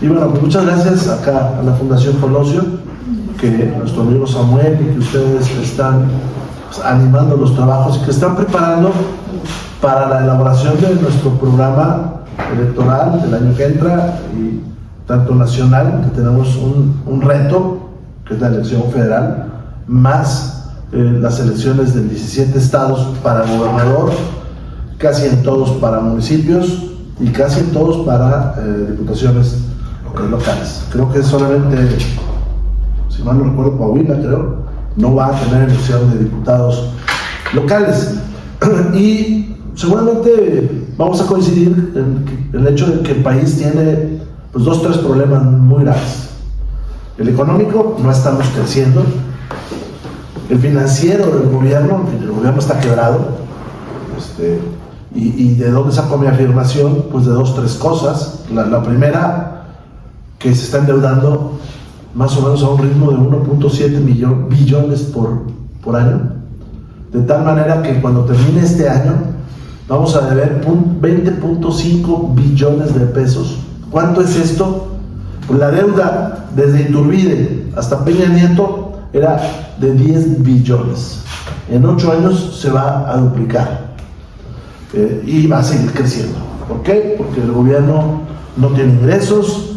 Y bueno, pues muchas gracias acá a la Fundación Colosio, que nuestro amigo Samuel y que ustedes están pues, animando los trabajos y que están preparando para la elaboración de nuestro programa electoral del año que entra, y tanto nacional, que tenemos un reto, que es la elección federal, más las elecciones de 17 estados para gobernador, casi en todos para municipios y casi en todos para diputaciones locales. Creo que solamente, si mal no recuerdo, Coahuila, creo, no va a tener elección de diputados locales. Y seguramente vamos a coincidir en el hecho de que el país tiene pues 2 o 3 problemas muy graves. El económico, no estamos creciendo. El financiero del gobierno, el gobierno está quebrado. ¿Y de dónde saco mi afirmación? Pues de 2 o 3 cosas. La primera, que se está endeudando más o menos a un ritmo de 1.7 billones por año, de tal manera que cuando termine este año vamos a deber 20.5 billones de pesos. ¿Cuánto es esto? Pues la deuda desde Iturbide hasta Peña Nieto era de 10 billones. En 8 años se va a duplicar y va a seguir creciendo. ¿Por qué? Porque el gobierno no tiene ingresos.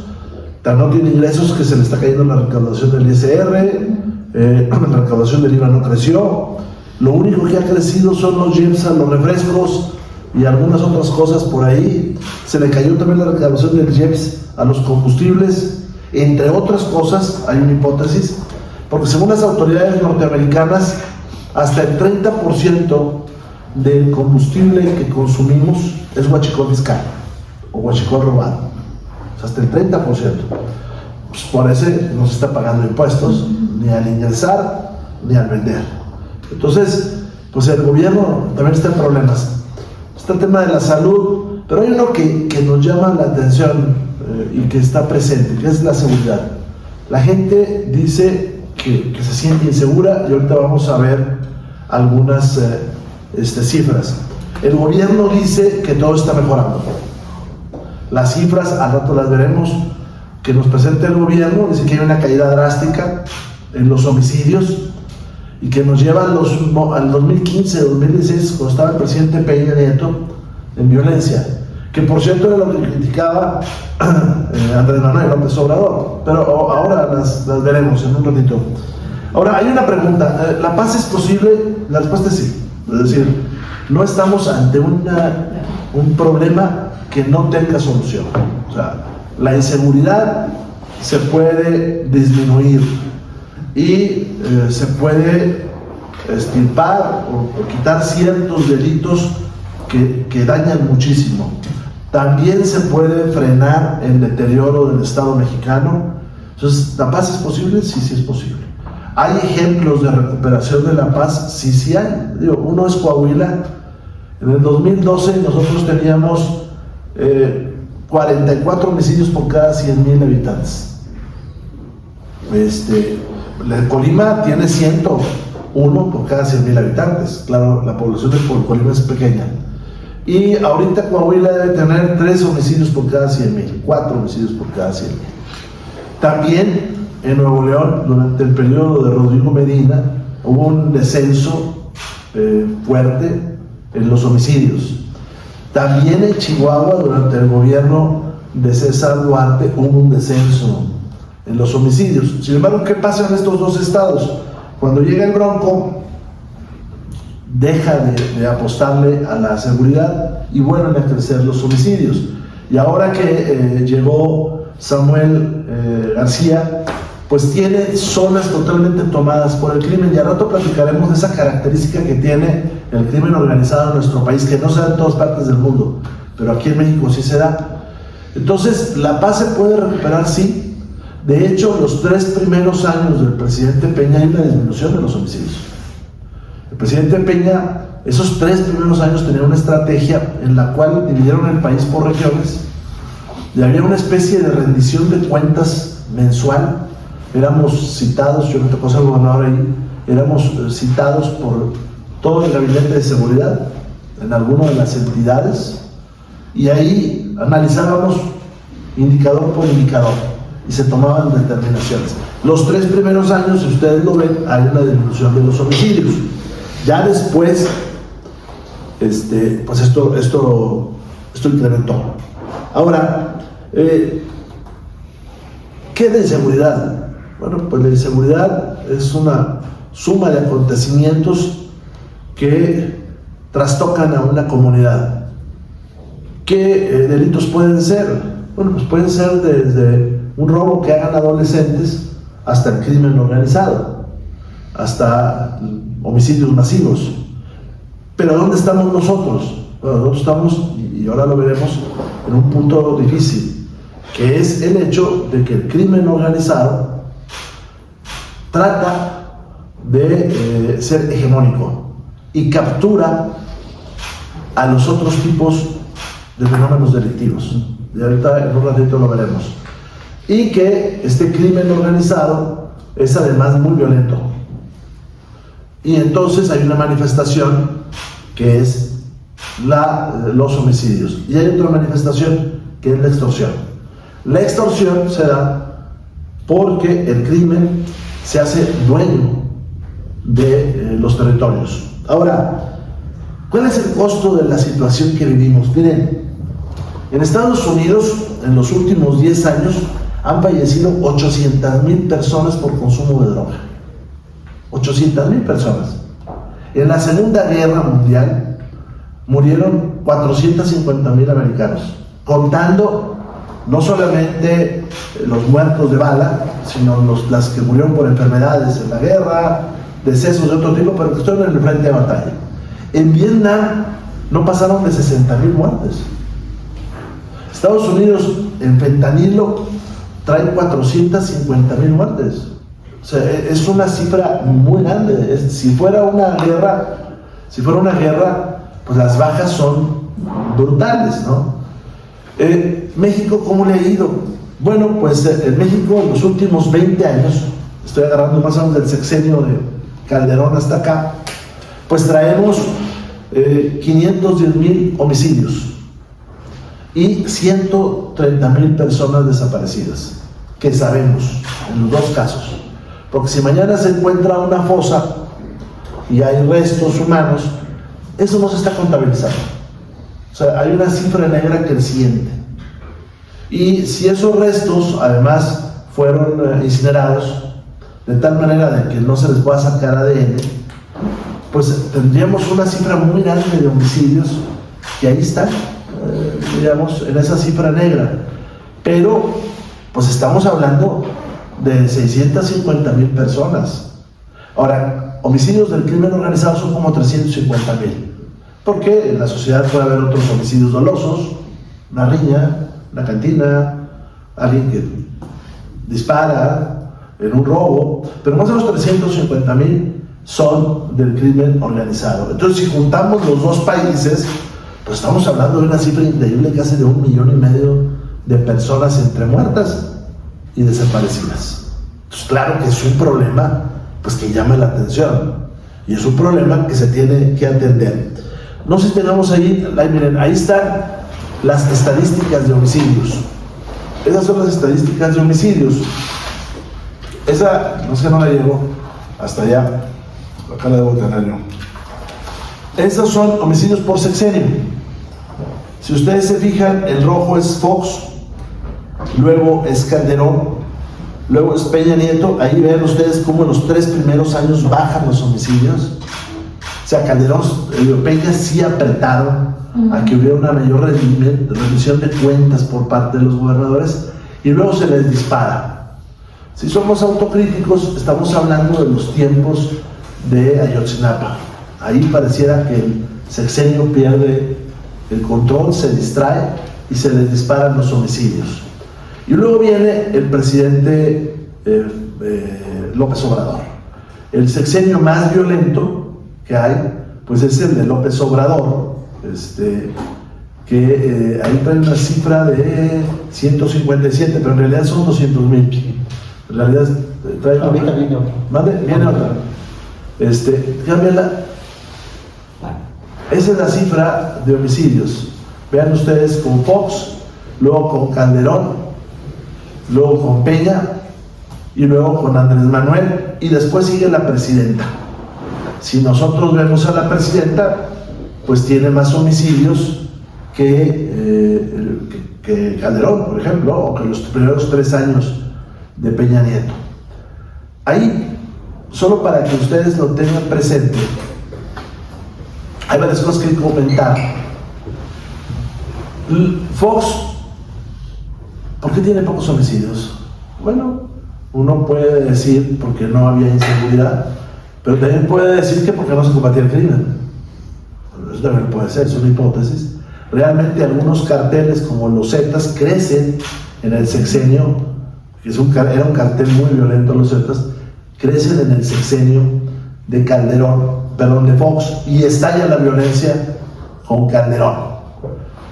No tiene ingresos, que se le está cayendo la recaudación del ISR, la recaudación del IVA no creció. Lo único que ha crecido son los IEPS, los refrescos y algunas otras cosas por ahí. Se le cayó también la recaudación del IEPS a los combustibles, entre otras cosas. Hay una hipótesis, porque según las autoridades norteamericanas, hasta el 30% del combustible que consumimos es huachicol fiscal o huachicol robado. Hasta el 30%. Pues por ese no se está pagando impuestos, ni al ingresar, ni al vender. Entonces, pues el gobierno también está en problemas. Está el tema de la salud, pero hay uno que nos llama la atención y que está presente, que es la seguridad. La gente dice que se siente insegura, y ahorita vamos a ver algunas cifras. El gobierno dice que todo está mejorando. Las cifras al rato las veremos, que nos presenta el gobierno. Dice que hay una caída drástica en los homicidios y que nos lleva al 2015, 2016, cuando estaba el presidente Peña Nieto, en violencia, que por cierto era lo que criticaba Andrés Manuel López Obrador, pero ahora las veremos en un ratito. Ahora, hay una pregunta: ¿la paz es posible? La respuesta es sí. Es decir, no estamos ante un problema que no tenga solución. O sea, la inseguridad se puede disminuir y se puede extirpar o quitar ciertos delitos que dañan muchísimo. También se puede frenar el deterioro del Estado mexicano. Entonces, ¿la paz es posible? Sí, sí es posible. ¿Hay ejemplos de recuperación de la paz? Sí, sí hay. Uno es Coahuila. En el 2012 nosotros teníamos 44 homicidios por cada 100,000 habitantes. Colima tiene 101 por cada 100,000 habitantes. Claro, la población de Colima es pequeña. Y ahorita Coahuila debe tener 3 homicidios por cada 100,000, 4 homicidios por cada 100,000. También en Nuevo León, durante el periodo de Rodrigo Medina, hubo un descenso fuerte en los homicidios. También en Chihuahua, durante el gobierno de César Duarte, hubo un descenso en los homicidios. Sin embargo, ¿qué pasa en estos 2 estados? Cuando llega el Bronco, deja de apostarle a la seguridad y vuelven a crecer los homicidios. Y ahora que llegó Samuel García, pues tiene zonas totalmente tomadas por el crimen, y al rato platicaremos de esa característica que tiene el crimen organizado en nuestro país, que no se da en todas partes del mundo, pero aquí en México sí se da. Entonces, ¿la paz se puede recuperar? Sí. De hecho, los 3 primeros años del presidente Peña hay una disminución de los homicidios. El presidente Peña, esos 3 primeros años, tenía una estrategia en la cual dividieron el país por regiones y había una especie de rendición de cuentas mensual. Éramos citados, yo me tocó ser gobernador ahí, éramos citados por todo el gabinete de seguridad en alguna de las entidades, y ahí analizábamos indicador por indicador, y se tomaban determinaciones. Los 3 primeros años, si ustedes lo ven, hay una disminución de los homicidios. Ya después, pues esto incrementó. Ahora, ¿qué de inseguridad? Bueno, pues la inseguridad es una suma de acontecimientos que trastocan a una comunidad. ¿Qué delitos pueden ser? Bueno, pues pueden ser desde un robo que hagan adolescentes hasta el crimen organizado, hasta homicidios masivos. Pero ¿dónde estamos nosotros? Bueno, nosotros estamos, y ahora lo veremos, en un punto difícil, que es el hecho de que el crimen organizado trata de ser hegemónico y captura a los otros tipos de fenómenos delictivos. Y ahorita en un ratito lo veremos. Y que este crimen organizado es además muy violento. Y entonces hay una manifestación que es los homicidios. Y hay otra manifestación que es la extorsión. La extorsión se da porque el crimen se hace dueño de los territorios. Ahora, ¿cuál es el costo de la situación que vivimos? Miren, en Estados Unidos, en los últimos 10 años, han fallecido 800,000 personas por consumo de droga. 800,000 personas. En la Segunda Guerra Mundial murieron 450,000 americanos, contando no solamente los muertos de bala, sino las que murieron por enfermedades en la guerra, decesos de otro tipo, pero que estuvieron en el frente de batalla. En Vietnam no pasaron de 60,000 muertes. Estados Unidos en fentanilo trae 450,000 muertes. O sea, es una cifra muy grande. Si fuera una guerra, pues las bajas son brutales, ¿no? México, ¿cómo le ha ido? Bueno, pues en México en los últimos 20 años, estoy agarrando más o menos del sexenio de Calderón hasta acá, pues traemos 510,000 homicidios y 130,000 personas desaparecidas, que sabemos en los dos casos. Porque si mañana se encuentra una fosa y hay restos humanos, eso no se está contabilizando. O sea, hay una cifra negra creciente. Y si esos restos además fueron incinerados de tal manera de que no se les pueda sacar ADN, pues tendríamos una cifra muy grande de homicidios que ahí están, digamos, en esa cifra negra. Pero pues estamos hablando de 650,000 personas. Ahora, homicidios del crimen organizado son como 350,000. Porque en la sociedad puede haber otros homicidios dolosos, una riña, una cantina, alguien que dispara en un robo, pero más de los 350,000 son del crimen organizado. Entonces, si juntamos los dos países, pues estamos hablando de una cifra increíble, casi de 1,5 millones de personas entre muertas y desaparecidas. Entonces, claro que es un problema pues que llama la atención y es un problema que se tiene que atender. No sé si tenemos ahí, miren, ahí están las estadísticas de homicidios. Esas son las estadísticas de homicidios. Esa, no sé, no la llevo hasta allá. Acá la debo tener yo. Esos son homicidios por sexenio. Si ustedes se fijan, el rojo es Fox, luego es Calderón, luego es Peña Nieto. Ahí ven ustedes cómo en los 3 primeros años bajan los homicidios. O sea, Calderón y Peña sí apretaron a que hubiera una mayor rendición de cuentas por parte de los gobernadores y luego se les dispara. Si somos autocríticos, estamos hablando de los tiempos de Ayotzinapa. Ahí pareciera que el sexenio pierde el control, se distrae y se les disparan los homicidios. Y luego viene el presidente López Obrador. El sexenio más violento que hay, pues es el de López Obrador, que ahí trae una cifra de 157, pero en realidad son 200,000. En realidad trae ahorita viene otra. ¿Mande? Viene otra. Cámbiala. Esa es la cifra de homicidios. Vean ustedes con Fox, luego con Calderón luego con Peña y luego con Andrés Manuel, y después sigue la presidenta. Si nosotros vemos a la presidenta, pues tiene más homicidios que Calderón, por ejemplo, o que los primeros 3 años de Peña Nieto. Ahí, solo para que ustedes lo tengan presente, hay varias cosas que comentar. Fox, ¿por qué tiene pocos homicidios? Bueno, uno puede decir porque no había inseguridad, pero también puede decir que porque no se combatía el crimen. Eso también puede ser, es una hipótesis. Realmente algunos carteles como los Zetas crecen en el sexenio, que era un cartel muy violento, los Zetas, crecen en el sexenio de de Fox, y estalla la violencia con Calderón.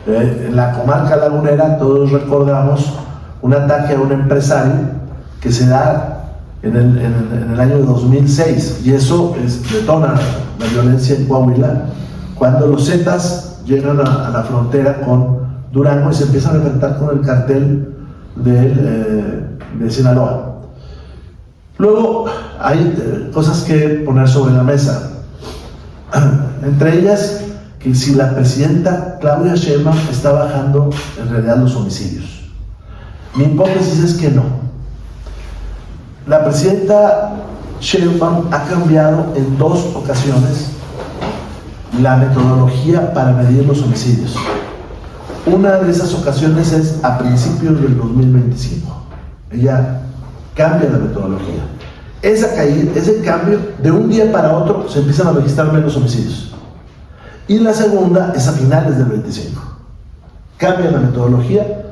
En la comarca lagunera todos recordamos un ataque a un empresario que se da en el año 2006, y eso detona la violencia en Coahuila cuando los Zetas llegan a la frontera con Durango y se empiezan a enfrentar con el cartel de Sinaloa. Luego hay cosas que poner sobre la mesa, entre ellas que si la presidenta Claudia Sheinbaum está bajando en realidad los homicidios. Mi hipótesis es que no. La presidenta Sheinbaum ha cambiado en 2 ocasiones la metodología para medir los homicidios. Una de esas ocasiones es a principios del 2025. Ella cambia la metodología. Ese cambio, de un día para otro se empiezan a registrar menos homicidios. Y la segunda es a finales del 25. Cambia la metodología,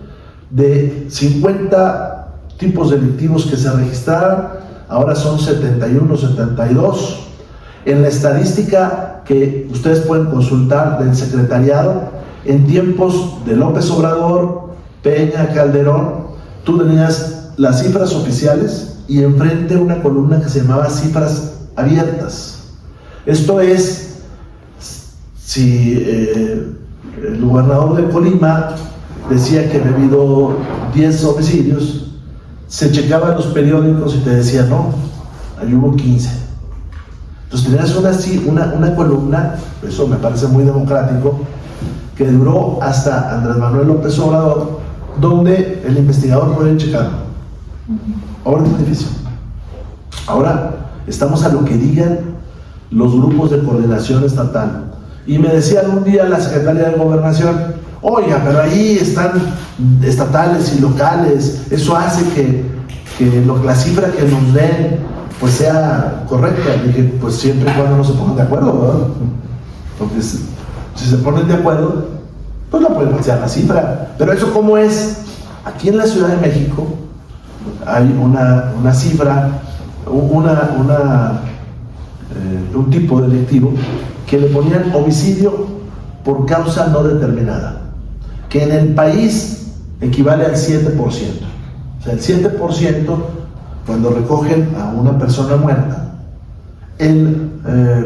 de 50 tipos delictivos que se registraron, ahora son 71, 72. En la estadística que ustedes pueden consultar del secretariado, en tiempos de López Obrador, Peña, Calderón, tú tenías las cifras oficiales y enfrente una columna que se llamaba cifras abiertas. Esto es, si el gobernador de Colima decía que había habido 10 homicidios, se checaban los periódicos y te decían, no, ahí hubo 15. Entonces tenías una columna, eso me parece muy democrático, que duró hasta Andrés Manuel López Obrador, donde el investigador puede checar. Ahora es muy difícil. Ahora estamos a lo que digan los grupos de coordinación estatal. Y me decía algún día la secretaria de Gobernación, oiga, pero ahí están estatales y locales, eso hace que la cifra que nos den pues sea correcta. Y dije, pues siempre y cuando no se pongan de acuerdo, ¿verdad? Porque si se ponen de acuerdo, pues no pueden falsear la cifra. Pero eso, ¿cómo es? Aquí en la Ciudad de México hay una cifra, un tipo delictivo que le ponían homicidio por causa no determinada, que en el país equivale al 7%. O sea, el 7%, cuando recogen a una persona muerta, el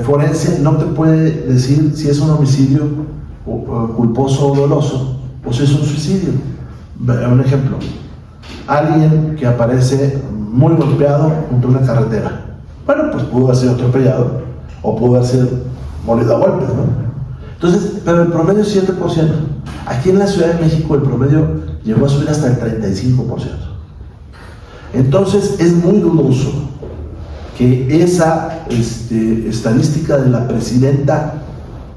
forense no te puede decir si es un homicidio culposo o doloso, o si es un suicidio. Un ejemplo, alguien que aparece muy golpeado junto a una carretera. Bueno, pues pudo haber sido atropellado o pudo haber sido molido a golpes, ¿no? Entonces, pero el promedio es 7%. Aquí en la Ciudad de México el promedio llegó a subir hasta el 35%. Entonces es muy dudoso que esa estadística de la presidenta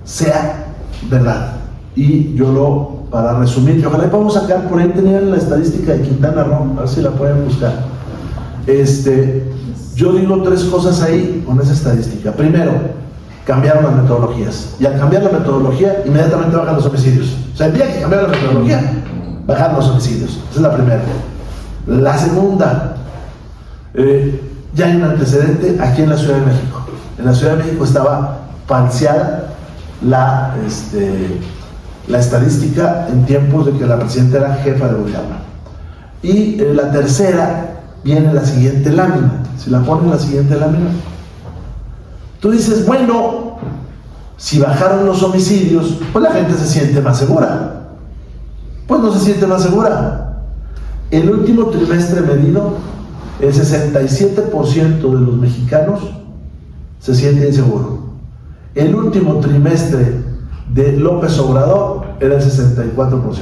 sea verdad. Y para resumir, y ojalá podamos sacar, por ahí tenían la estadística de Quintana Roo, a ver si la pueden buscar. Yo digo 3 cosas ahí con esa estadística. Primero, cambiaron las metodologías. Y al cambiar la metodología, inmediatamente bajan los homicidios. O sea, el día que cambiaron la metodología, bajaron los homicidios. Esa es la primera. La segunda, ya hay un antecedente aquí en la Ciudad de México. En la Ciudad de México estaba falseada la estadística en tiempos de que la presidenta era jefa de gobierno. Y la tercera viene la siguiente lámina. Si la ponen la siguiente lámina, tú dices, bueno, si bajaron los homicidios, pues la gente se siente más segura. Pues no se siente más segura. El último trimestre medido, el 67% de los mexicanos se siente inseguro. El último trimestre de López Obrador era el 64%.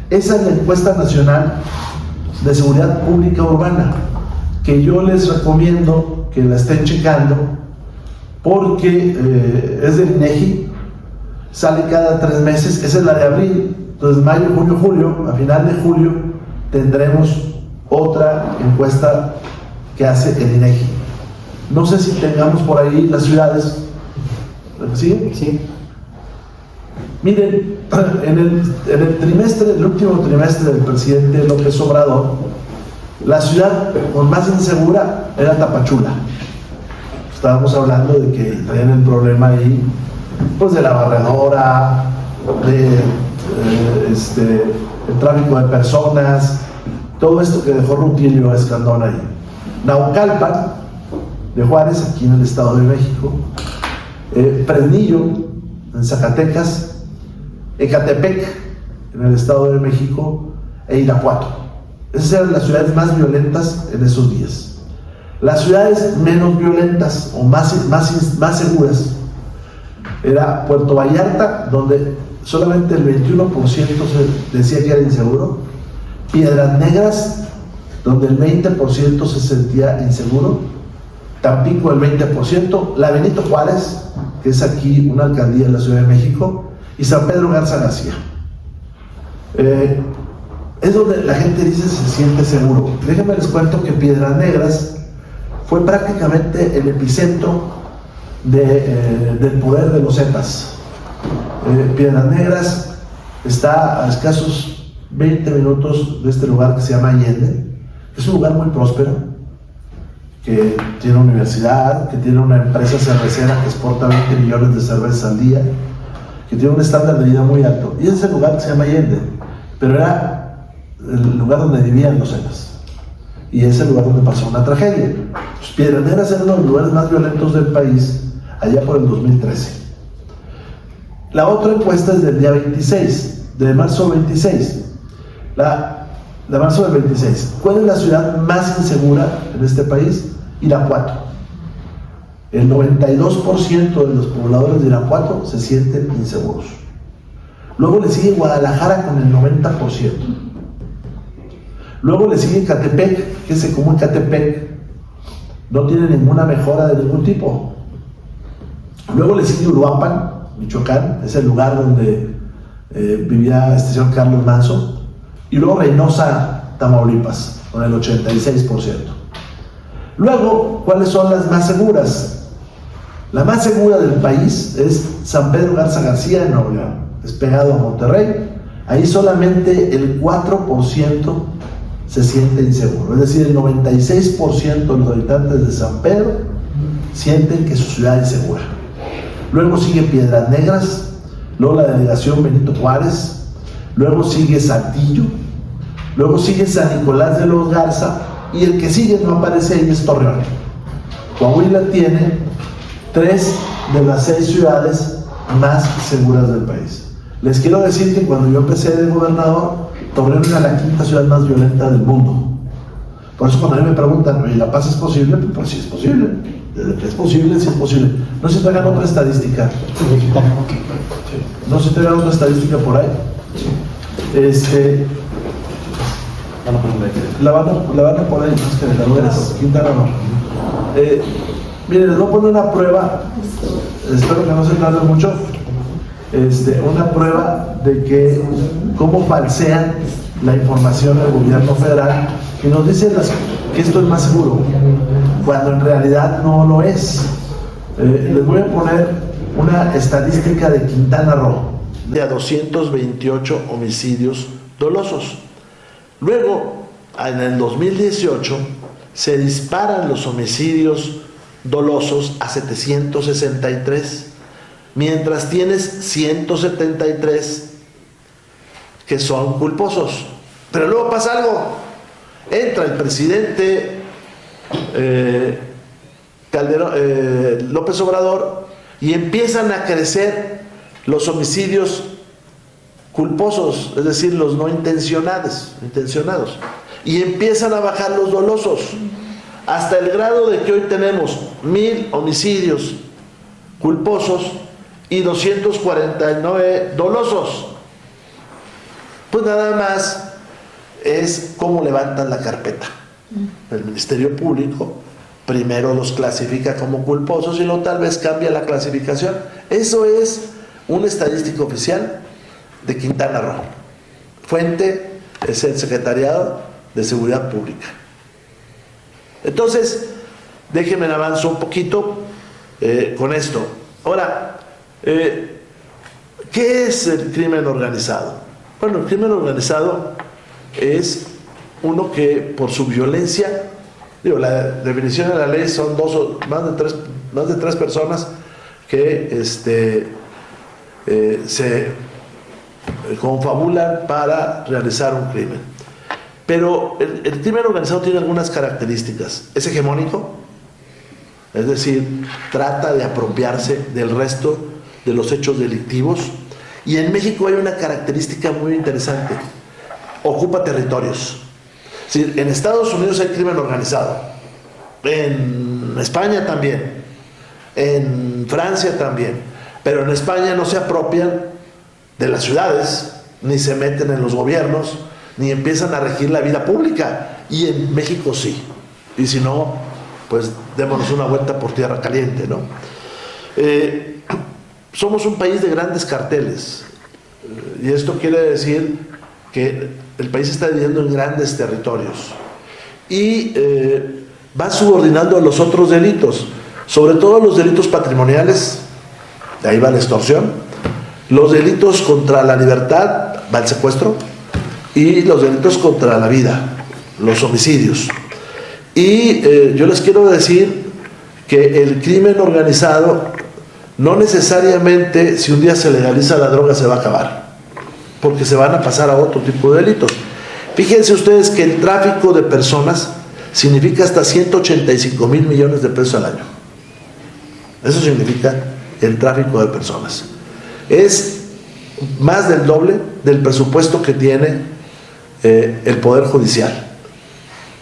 Esa es la encuesta nacional de seguridad pública urbana, que yo les recomiendo que la estén checando, porque es del INEGI, sale cada 3 meses, esa es la de abril. Entonces mayo, junio, julio, a final de julio tendremos otra encuesta que hace el INEGI. No sé si tengamos por ahí las ciudades. ¿Sí? Sí. Miren, en el último trimestre del presidente López Obrador, la ciudad con más insegura era Tapachula. Estábamos hablando de que traían el problema ahí, pues de la barredora, el tráfico de personas, todo esto que dejó Rutilio Escandón ahí. Naucalpan de Juárez, aquí en el Estado de México, Fresnillo en Zacatecas, Ecatepec en el Estado de México e Irapuato. Esas eran las ciudades más violentas en esos días. Las ciudades menos violentas o más seguras era Puerto Vallarta, donde solamente el 21% se decía que era inseguro; Piedras Negras, donde el 20% se sentía inseguro; Tampico el 20%, la Benito Juárez, que es aquí una alcaldía en la Ciudad de México, y San Pedro Garza García. Es donde la gente dice se siente seguro. Déjenme les cuento que Piedras Negras fue prácticamente el epicentro del poder de los Zetas. Piedras Negras está a escasos 20 minutos de este lugar que se llama Allende. Es un lugar muy próspero, que tiene una universidad, que tiene una empresa cervecera que exporta 20 millones de cervezas al día, que tiene un estándar de vida muy alto. Y ese es el lugar que se llama Allende, pero era el lugar donde vivían los Zetas. Y es el lugar donde pasó una tragedia. Pues Piedras Negras era uno de los lugares más violentos del país allá por el 2013. La otra encuesta es del día 26, de marzo 26. De marzo del 26. ¿Cuál es la ciudad más insegura en este país? Irapuato. El 92% de los pobladores de Irapuato se sienten inseguros. Luego le sigue Guadalajara con el 90%. Luego le sigue Ecatepec, que como Ecatepec no tiene ninguna mejora de ningún tipo. Luego le sigue Uruapan, Michoacán, es el lugar donde vivía este señor Carlos Manso. Y luego Reynosa, Tamaulipas, con el 86%. Luego, ¿cuáles son las más seguras? La más segura del país es San Pedro Garza García en Nuevo León, es pegado a Monterrey. Ahí solamente el 4% se siente inseguro, es decir, el 96% de los habitantes de San Pedro sienten que su ciudad es segura. Luego sigue Piedras Negras, luego la delegación Benito Juárez, luego sigue Saltillo, luego sigue San Nicolás de los Garza, y el que sigue no aparece ahí es Torreón. Coahuila tiene 3 de las 6 ciudades más seguras del país. Les quiero decir que cuando yo empecé de gobernador, Torreón era la 5ª ciudad más violenta del mundo. Por eso cuando a mí me preguntan, ¿y La Paz es posible? Pues sí es posible. Desde que es posible, sí es posible. No se traigan otra estadística. No se traigan otra estadística por ahí. La van a poner en Quintana Roo. Miren, les voy a poner una prueba. Espero que no se tarde mucho. Una prueba de que cómo falsean la información del gobierno federal y nos dicen que esto es más seguro, cuando en realidad no lo es. Les voy a poner una estadística de Quintana Roo, de 228 homicidios dolosos. Luego, en el 2018, se disparan los homicidios dolosos a 763, mientras tienes 173 que son culposos. Pero luego pasa algo. Entra el presidente López Obrador y empiezan a crecer los homicidios culposos, es decir, los no intencionados, y empiezan a bajar los dolosos, hasta el grado de que hoy tenemos 1000 homicidios culposos y 249 dolosos. Pues nada más es cómo levantan la carpeta. El Ministerio Público primero los clasifica como culposos y luego tal vez cambia la clasificación. Eso es una estadística oficial de Quintana Roo. Fuente es el Secretariado de Seguridad Pública. Entonces, déjenme avanzar un poquito con esto. Ahora, ¿qué es el crimen organizado? Bueno, el crimen organizado es uno que por su violencia, la definición de la ley son más de tres personas que se confabulan para realizar un crimen. Pero el crimen organizado tiene algunas características. Es hegemónico, es decir, trata de apropiarse del resto de los hechos delictivos. Y en México hay una característica muy interesante: ocupa territorios. Es decir, en Estados Unidos hay crimen organizado, en España también, en Francia también, pero en España no se apropian de las ciudades, ni se meten en los gobiernos, ni empiezan a regir la vida pública, y en México sí. Y si no, pues démonos una vuelta por tierra caliente, ¿no? Somos un país de grandes carteles, y esto quiere decir que el país está dividiendo en grandes territorios y va subordinando a los otros delitos, sobre todo los delitos patrimoniales, de ahí va la extorsión, los delitos contra la libertad, va el secuestro, y los delitos contra la vida, los homicidios. Y yo les quiero decir que el crimen organizado no necesariamente, si un día se legaliza la droga, se va a acabar, porque se van a pasar a otro tipo de delitos. Fíjense ustedes que el tráfico de personas significa hasta 185,000 millones de pesos al año. Eso significa el tráfico de personas. Es más del doble del presupuesto que tiene el Poder Judicial.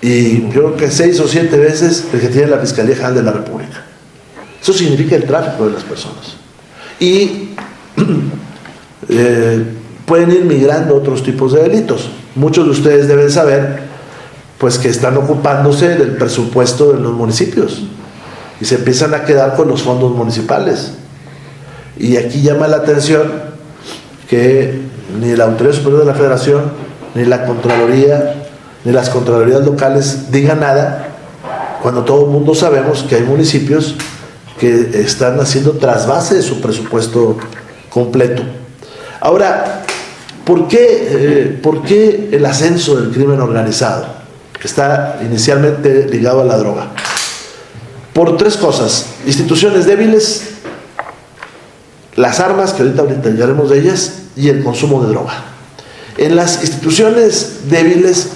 Y yo creo que 6 o 7 veces el que tiene la Fiscalía General de la República. Eso significa el tráfico de las personas. Y pueden ir migrando otros tipos de delitos. Muchos de ustedes deben saber pues que están ocupándose del presupuesto de los municipios y se empiezan a quedar con los fondos municipales. Y aquí llama la atención que ni la Autoridad Superior de la Federación, ni la Contraloría, ni las Contralorías locales digan nada, cuando todo el mundo sabemos que hay municipios que están haciendo trasvase de su presupuesto completo. Ahora, ¿por qué el ascenso del crimen organizado, que está inicialmente ligado a la droga? Por 3 cosas: instituciones débiles, las armas, que ahorita hablaremos de ellas, y el consumo de droga. En las instituciones débiles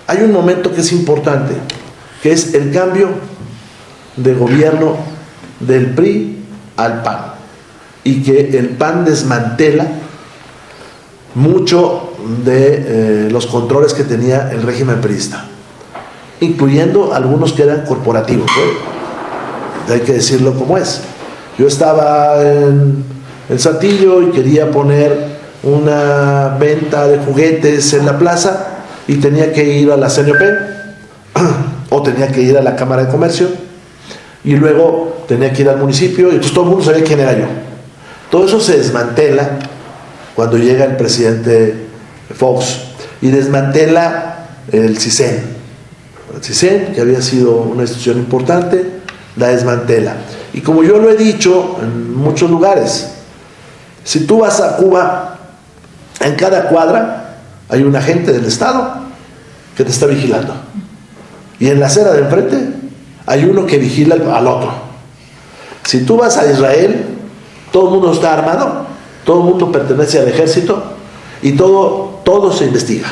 hay un momento que es importante, que es el cambio de gobierno del PRI al PAN, y que el PAN desmantela mucho de los controles que tenía el régimen priista, incluyendo algunos que eran corporativos, hay que decirlo como es. Yo estaba en Saltillo y quería poner una venta de juguetes en la plaza y tenía que ir a la CNOP o tenía que ir a la Cámara de Comercio y luego tenía que ir al municipio, y entonces todo el mundo sabía quién era yo. Todo eso se desmantela cuando llega el presidente Fox y desmantela el CISEN. El CISEN, que había sido una institución importante, la desmantela. Y como yo lo he dicho en muchos lugares, si tú vas a Cuba, en cada cuadra hay un agente del Estado que te está vigilando, y en la acera de enfrente hay uno que vigila al otro. Si tú vas a Israel, todo el mundo está armado, todo el mundo pertenece al ejército y todo se investiga.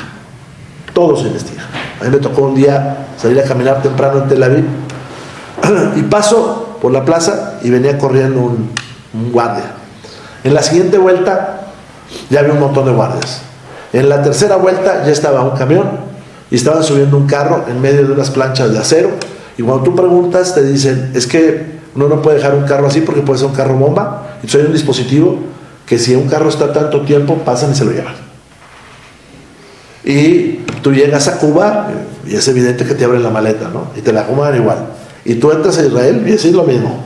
Todo se investiga. A mí me tocó un día salir a caminar temprano en Tel Aviv y paso por la plaza y venía corriendo un guardia. En la siguiente vuelta ya había un montón de guardias. En la tercera vuelta ya estaba un camión y estaban subiendo un carro en medio de unas planchas de acero, y cuando tú preguntas te dicen, es que uno no puede dejar un carro así porque puede ser un carro bomba. Entonces hay un dispositivo que si un carro está tanto tiempo, pasan y se lo llevan. Y tú llegas a Cuba y es evidente que te abren la maleta, ¿no? Y te la acomodan igual. Y tú entras a Israel y es lo mismo.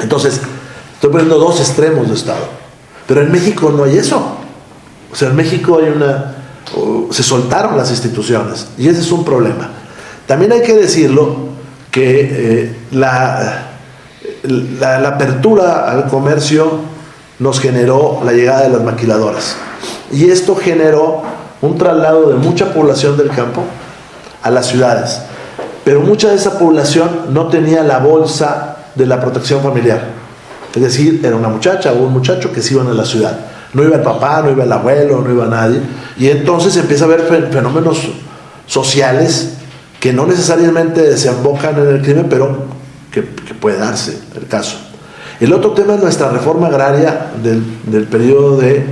Entonces, estoy poniendo dos extremos de Estado. Pero en México no hay eso. O sea, en México hay se soltaron las instituciones y ese es un problema. También hay que decirlo que la apertura al comercio nos generó la llegada de las maquiladoras. Y esto generó un traslado de mucha población del campo a las ciudades. Pero mucha de esa población no tenía la bolsa de la protección familiar. Es decir, era una muchacha o un muchacho que se iban a la ciudad. No iba el papá, no iba el abuelo, no iba nadie. Y entonces empieza a haber fenómenos sociales que no necesariamente desembocan en el crimen, pero que puede darse el caso. El otro tema es nuestra reforma agraria del periodo de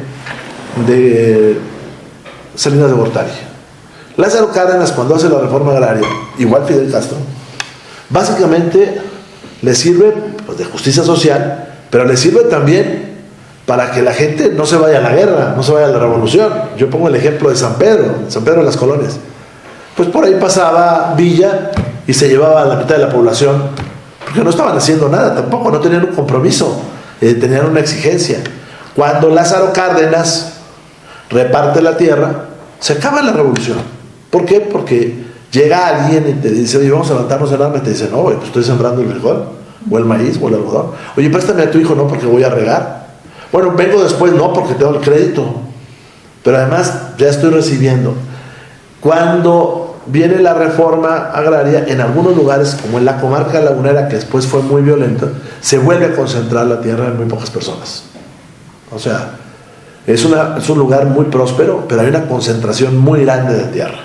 Salinas de Gortari. Lázaro Cárdenas, cuando hace la reforma agraria, igual Fidel Castro, básicamente le sirve pues, de justicia social, pero le sirve también para que la gente no se vaya a la guerra, no se vaya a la revolución. Yo pongo el ejemplo de San Pedro de las Colonias. Pues por ahí pasaba Villa y se llevaba a la mitad de la población, porque no estaban haciendo nada tampoco, no tenían un compromiso, tenían una exigencia. Cuando Lázaro Cárdenas reparte la tierra, se acaba la revolución. ¿Por qué? Porque llega alguien y te dice, oye, vamos a levantarnos en armas, y te dice, no, pues estoy sembrando el frijol, o el maíz, o el algodón. Oye, préstame a tu hijo, no, porque voy a regar. Bueno, vengo después, no, porque tengo el crédito. Pero además ya estoy recibiendo. Cuando viene la reforma agraria, en algunos lugares, como en la comarca lagunera, que después fue muy violenta, se vuelve a concentrar la tierra en muy pocas personas. O sea, es un lugar muy próspero, pero hay una concentración muy grande de tierra.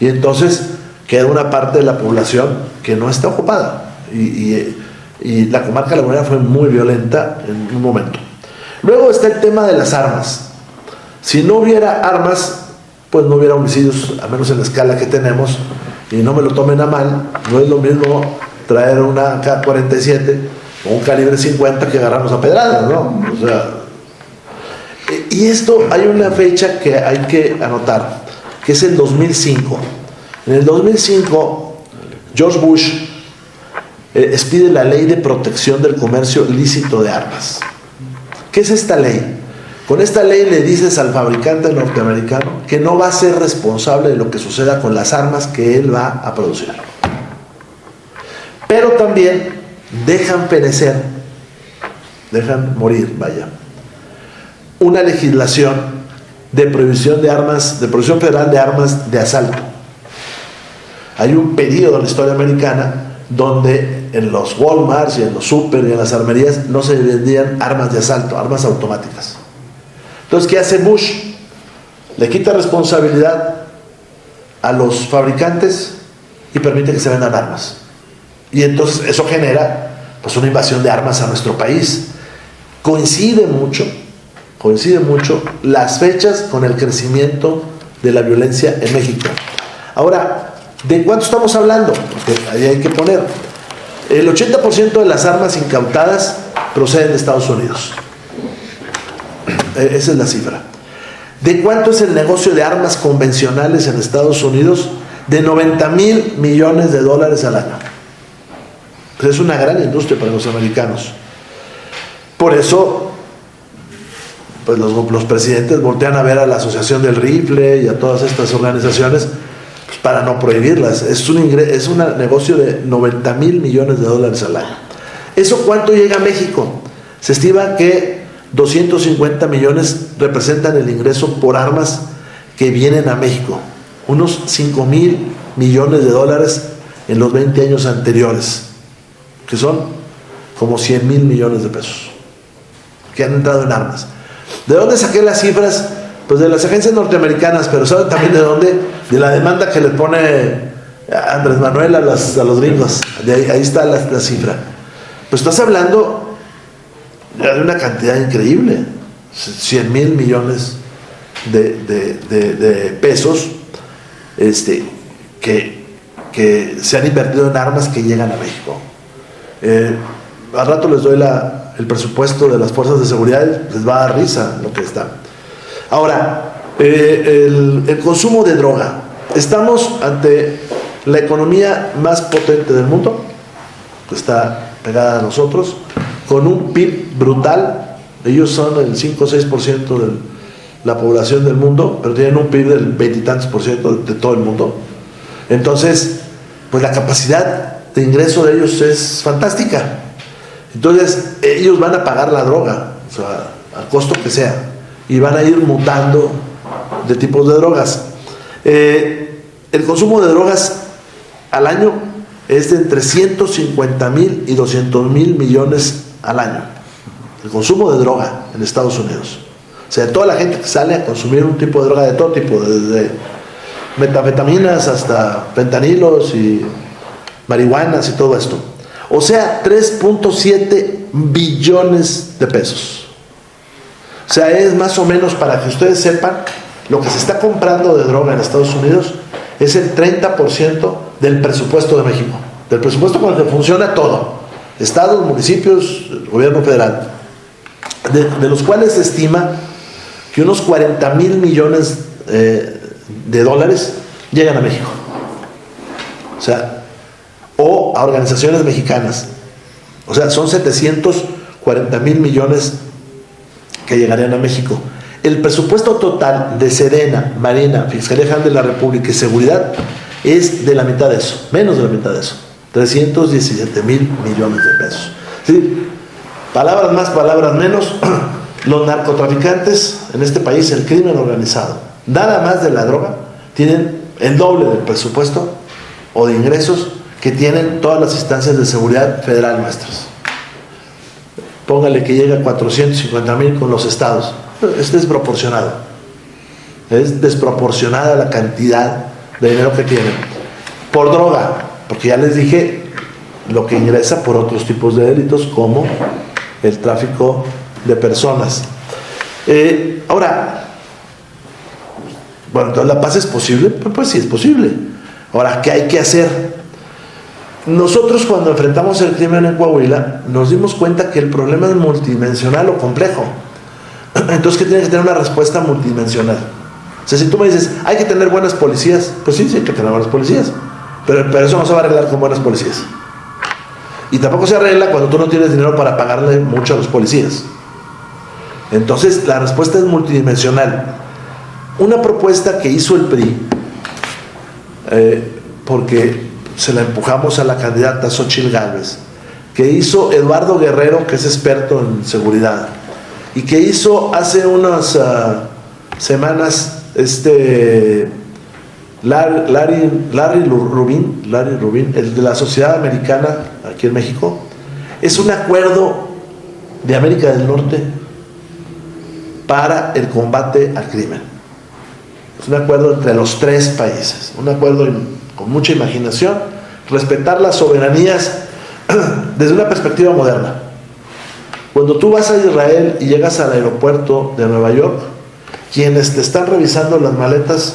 Y entonces queda una parte de la población que no está ocupada. Y la comarca lagunera fue muy violenta en un momento. Luego está el tema de las armas. Si no hubiera armas, pues no hubiera homicidios, al menos en la escala que tenemos, y no me lo tomen a mal, no es lo mismo traer una K-47 o un calibre 50 que agarrarnos a pedradas, ¿no? O sea, y esto hay una fecha que hay que anotar, que es el 2005. En el 2005, George Bush expide la Ley de Protección del Comercio Lícito de Armas. ¿Qué es esta ley? Con esta ley le dices al fabricante norteamericano que no va a ser responsable de lo que suceda con las armas que él va a producir. Pero también dejan perecer, dejan morir, vaya, una legislación de prohibición de armas, de prohibición federal de armas de asalto. Hay un periodo en la historia americana donde en los Walmarts y en los super y en las armerías no se vendían armas de asalto, armas automáticas. Entonces, ¿qué hace Bush? Le quita responsabilidad a los fabricantes y permite que se vendan armas. Y entonces eso genera pues una invasión de armas a nuestro país. Coincide mucho las fechas con el crecimiento de la violencia en México. Ahora, ¿de cuánto estamos hablando? Porque ahí hay que poner. El 80% de las armas incautadas proceden de Estados Unidos. Esa es la cifra. ¿De cuánto es el negocio de armas convencionales en Estados Unidos? De 90,000 millones de dólares al año. Pues es una gran industria para los americanos. Por eso, pues los presidentes voltean a ver a la Asociación del Rifle y a todas estas organizaciones pues para no prohibirlas. Es un negocio de 90,000 millones de dólares al año. ¿Eso cuánto llega a México? Se estima que 250 millones representan el ingreso por armas que vienen a México. Unos 5,000 millones de dólares en los 20 años anteriores, que son como 100,000 millones de pesos que han entrado en armas. ¿De dónde saqué las cifras? Pues de las agencias norteamericanas, pero ¿saben también de dónde? De la demanda que le pone Andrés Manuel a los gringos. Ahí está la cifra. Pues estás hablando de una cantidad increíble. 100,000 millones de pesos que se han invertido en armas que llegan a México. Al rato les doy el presupuesto de las fuerzas de seguridad, les va a dar risa lo que está. Ahora, el consumo de droga. Estamos ante la economía más potente del mundo, que está pegada a nosotros, con un PIB brutal. Ellos son el 5 o 6% de la población del mundo, pero tienen un PIB del 20 y tantos por ciento de todo el mundo. Entonces, pues la capacidad de ingreso de ellos es fantástica. Entonces, ellos van a pagar la droga, o sea, al costo que sea, y van a ir mutando de tipos de drogas. El consumo de drogas al año es de entre 150,000 y 200,000 millones al año. El consumo de droga en Estados Unidos. O sea, toda la gente que sale a consumir un tipo de droga de todo tipo, desde metanfetaminas hasta fentanilos y marihuanas y todo esto. O sea, 3.7 billones de pesos. O sea, es más o menos, para que ustedes sepan, lo que se está comprando de droga en Estados Unidos es el 30% del presupuesto de México. Del presupuesto con el que funciona todo. Estados, municipios, el gobierno federal. De los cuales se estima que unos 40,000 millones de dólares llegan a México. O sea, o a organizaciones mexicanas. O sea, son 740,000 millones que llegarían a México. El presupuesto total de Sedena, Marina, Fiscalía General de la República y Seguridad es de la mitad de eso, menos de la mitad de eso, 317,000 millones de pesos. ¿Sí? Palabras más, palabras menos, los narcotraficantes en este país, el crimen organizado, nada más de la droga, tienen el doble del presupuesto o de ingresos que tienen todas las instancias de seguridad federal nuestras. Póngale que llega a 450,000 con los estados. Es desproporcionado. Es desproporcionada la cantidad de dinero que tienen. Por droga, porque ya les dije lo que ingresa por otros tipos de delitos como el tráfico de personas. Ahora, bueno, entonces la paz es posible, pues sí es posible. Ahora, ¿qué hay que hacer? Nosotros, cuando enfrentamos el crimen en Coahuila, nos dimos cuenta que el problema es multidimensional o complejo. Entonces, que tiene que tener una respuesta multidimensional. O sea, si tú me dices, hay que tener buenas policías, pues sí, hay que tener buenas policías, pero eso no se va a arreglar con buenas policías. Y tampoco se arregla cuando tú no tienes dinero para pagarle mucho a los policías. Entonces, la respuesta es multidimensional. Una propuesta que hizo el PRI, porque se la empujamos a la candidata Xóchitl Gálvez, que hizo Eduardo Guerrero, que es experto en seguridad, y que hizo hace unas semanas Larry Rubin, el de la Sociedad Americana aquí en México. Es un acuerdo de América del Norte para el combate al crimen. Es un acuerdo entre los tres países, un acuerdo con mucha imaginación, respetar las soberanías desde una perspectiva moderna. Cuando tú vas a Israel y llegas al aeropuerto de Nueva York, quienes te están revisando las maletas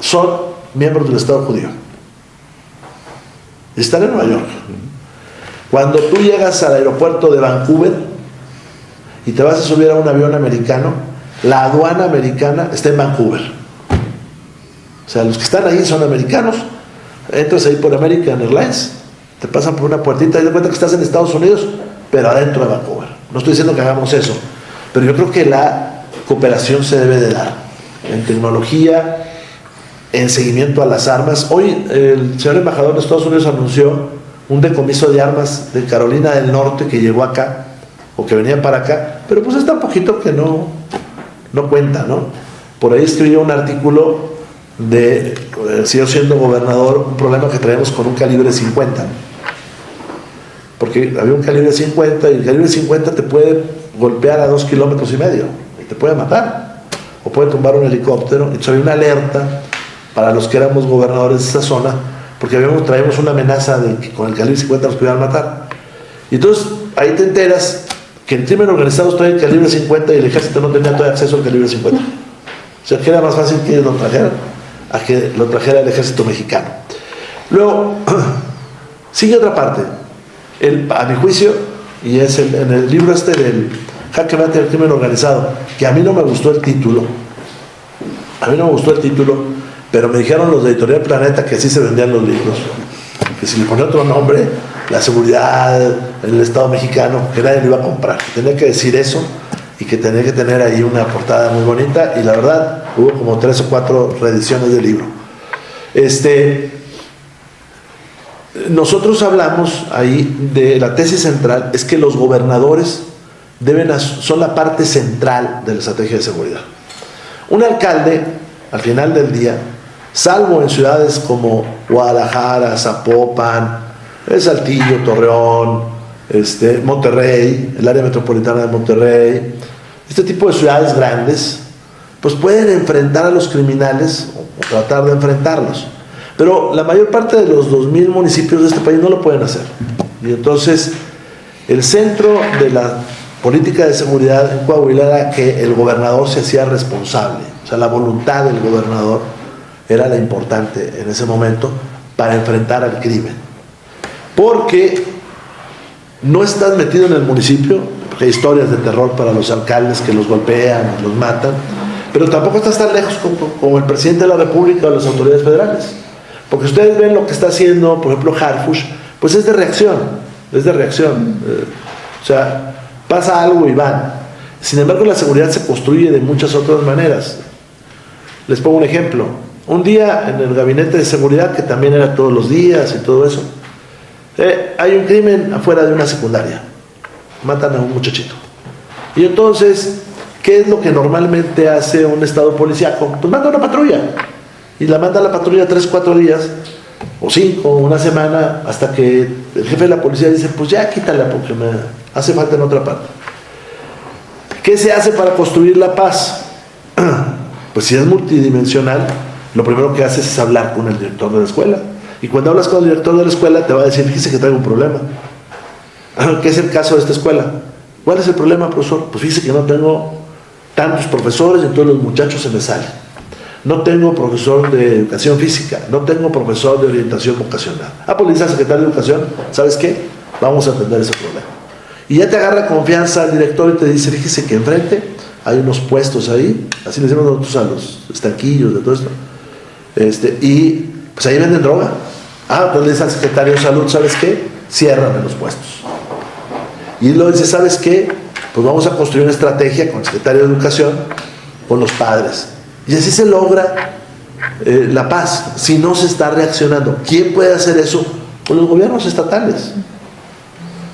son miembros del Estado judío. Están en Nueva York. Cuando tú llegas al aeropuerto de Vancouver y te vas a subir a un avión americano, la aduana americana está en Vancouver. O sea, los que están ahí son americanos. Entras ahí por American Airlines, te pasan por una puertita y te cuenta que estás en Estados Unidos, pero adentro de Vancouver. No estoy diciendo que hagamos eso, pero yo creo que la cooperación se debe de dar en tecnología, en seguimiento a las armas. Hoy el señor embajador de Estados Unidos anunció un decomiso de armas de Carolina del Norte que llegó acá, o que venía para acá, pero pues es tan poquito que no cuenta, ¿no? Por ahí escribió un artículo de, sigo siendo gobernador, un problema que traemos con un calibre 50, porque había un calibre 50 y el calibre 50 te puede golpear a 2,5 kilómetros y te puede matar, o puede tumbar un helicóptero. Entonces había una alerta para los que éramos gobernadores de esa zona, porque traíamos una amenaza de que con el calibre 50 nos pudieran matar. Y entonces ahí te enteras que el crimen organizado trae el calibre 50 y el ejército no tenía todavía acceso al calibre 50. O sea, que era más fácil que ellos lo trajeran a que lo trajera el ejército mexicano. Luego, sigue otra parte. A mi juicio, y es en el libro este del Jaque Mate del crimen organizado, que a mí no me gustó el título, pero me dijeron los de Editorial Planeta que así se vendían los libros, que si le ponía otro nombre, la seguridad en el Estado mexicano, que nadie lo iba a comprar, que tenía que decir eso y que tenía que tener ahí una portada muy bonita, y la verdad hubo como 3 o 4 reediciones del libro. Nosotros hablamos ahí de la tesis central, es que los gobernadores son la parte central de la estrategia de seguridad. Un alcalde, al final del día, salvo en ciudades como Guadalajara, Zapopan, Saltillo, Torreón, Monterrey, el área metropolitana de Monterrey, este tipo de ciudades grandes, pues pueden enfrentar a los criminales o tratar de enfrentarlos. Pero la mayor parte de los 2,000 municipios de este país no lo pueden hacer. Y entonces, el centro de la política de seguridad en Coahuila era que el gobernador se hacía responsable. O sea, la voluntad del gobernador era la importante en ese momento para enfrentar al crimen. Porque no estás metido en el municipio, porque hay historias de terror para los alcaldes que los golpean, los matan, pero tampoco estás tan lejos como el presidente de la República o las autoridades federales. Porque ustedes ven lo que está haciendo, por ejemplo, Harfuch, pues es de reacción. O sea, pasa algo y van. Sin embargo, la seguridad se construye de muchas otras maneras. Les pongo un ejemplo. Un día en el gabinete de seguridad, que también era todos los días y todo eso, hay un crimen afuera de una secundaria. Matan a un muchachito. Y entonces, ¿qué es lo que normalmente hace un estado policíaco? Pues manda una patrulla. Y la manda a la patrulla 3, 4 días, o 5, una semana, hasta que el jefe de la policía dice, pues ya quítala porque me hace falta en otra parte. ¿Qué se hace para construir la paz? Pues si es multidimensional, lo primero que haces es hablar con el director de la escuela. Y cuando hablas con el director de la escuela, te va a decir, fíjese que traigo un problema. ¿Qué es el caso de esta escuela? ¿Cuál es el problema, profesor? Pues fíjese que no tengo tantos profesores y entonces los muchachos se me salen. No tengo profesor de educación física, no tengo profesor de orientación vocacional. Pues le dice al secretario de educación, ¿sabes qué? Vamos a atender ese problema. Y ya te agarra confianza el director y te dice, fíjese que enfrente hay unos puestos ahí, así le decimos nosotros a los estanquillos de todo esto, y pues ahí venden droga. Entonces le dice al secretario de salud, ¿sabes qué? Ciérrame los puestos. Y luego dice, ¿sabes qué? Pues vamos a construir una estrategia con el secretario de educación, con los padres. Y así se logra la paz, si no se está reaccionando. ¿Quién puede hacer eso? Pues los gobiernos estatales.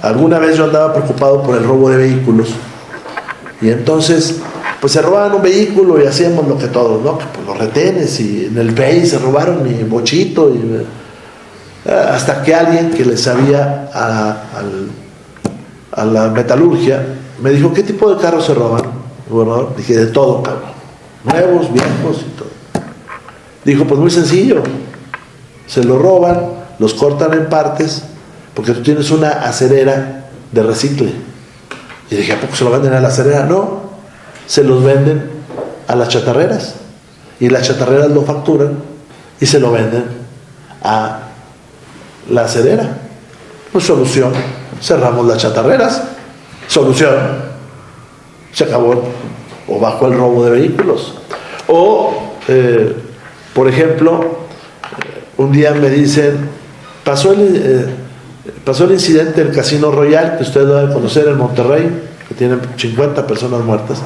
Alguna vez yo andaba preocupado por el robo de vehículos, y entonces pues se robaban un vehículo y hacíamos lo que todos, ¿no? Pues los retenes, y en el PEI se robaron mi bochito, hasta que alguien que le sabía a la metalurgia me dijo, ¿qué tipo de carros se roban, gobernador? Dije, de todo, cabrón. Nuevos, viejos y todo. Dijo, pues muy sencillo. Se lo roban, los cortan en partes, porque tú tienes una acerera de recicle. Y dije, ¿a poco se lo venden a la acerera? No, se los venden a las chatarreras. Y las chatarreras lo facturan y se lo venden a la acerera. Pues solución, cerramos las chatarreras. Solución, se acabó o bajó el robo de vehículos. Por ejemplo, un día me dicen, pasó el incidente del Casino Royal, que ustedes lo deben conocer, en Monterrey, que tiene 50 personas muertas,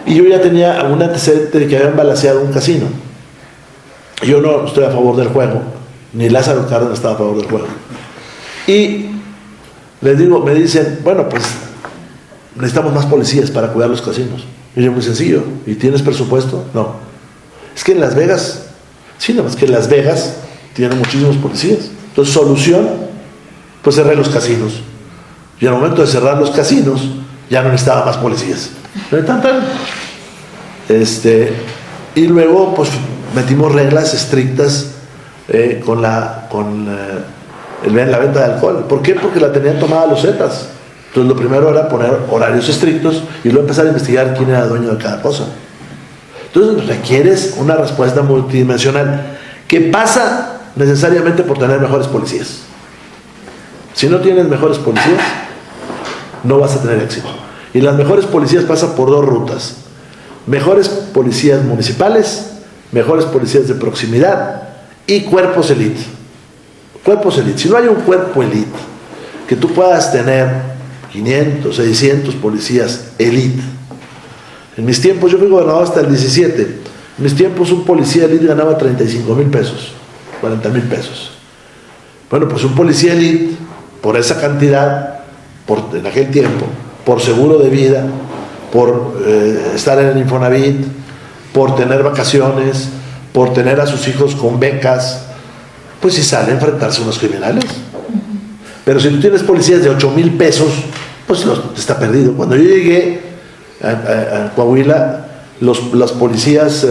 y yo ya tenía un antecedente de que habían balaceado un casino. Yo no estoy a favor del juego, ni Lázaro Cárdenas estaba a favor del juego. Y les digo, me dicen, bueno, pues necesitamos más policías para cuidar los casinos. Y yo, muy sencillo, ¿y tienes presupuesto? No. Es que en Las Vegas, sí, nada más que en Las Vegas tienen muchísimos policías. Entonces, solución, pues cerré los casinos. Y al momento de cerrar los casinos, ya no necesitaba más policías. Y luego, pues metimos reglas estrictas con la venta de alcohol. ¿Por qué? Porque la tenían tomada los Zetas. Entonces lo primero era poner horarios estrictos y luego empezar a investigar quién era dueño de cada cosa. Entonces requieres una respuesta multidimensional que pasa necesariamente por tener mejores policías. Si no tienes mejores policías, no vas a tener éxito. Y las mejores policías pasan por dos rutas: mejores policías municipales, mejores policías de proximidad y cuerpos elite. Cuerpos elite. Si no hay un cuerpo elite que tú puedas tener 500, 600 policías elite. En mis tiempos, yo fui gobernador hasta el 17. En mis tiempos un policía elite ganaba 35,000 pesos, 40,000 pesos. Bueno, pues un policía elite, por esa cantidad, en aquel tiempo, por seguro de vida, por estar en el Infonavit, por tener vacaciones, por tener a sus hijos con becas, pues si sale a enfrentarse a unos criminales. Pero si tú tienes policías de 8,000 pesos, pues está perdido. Cuando yo llegué a Coahuila, los policías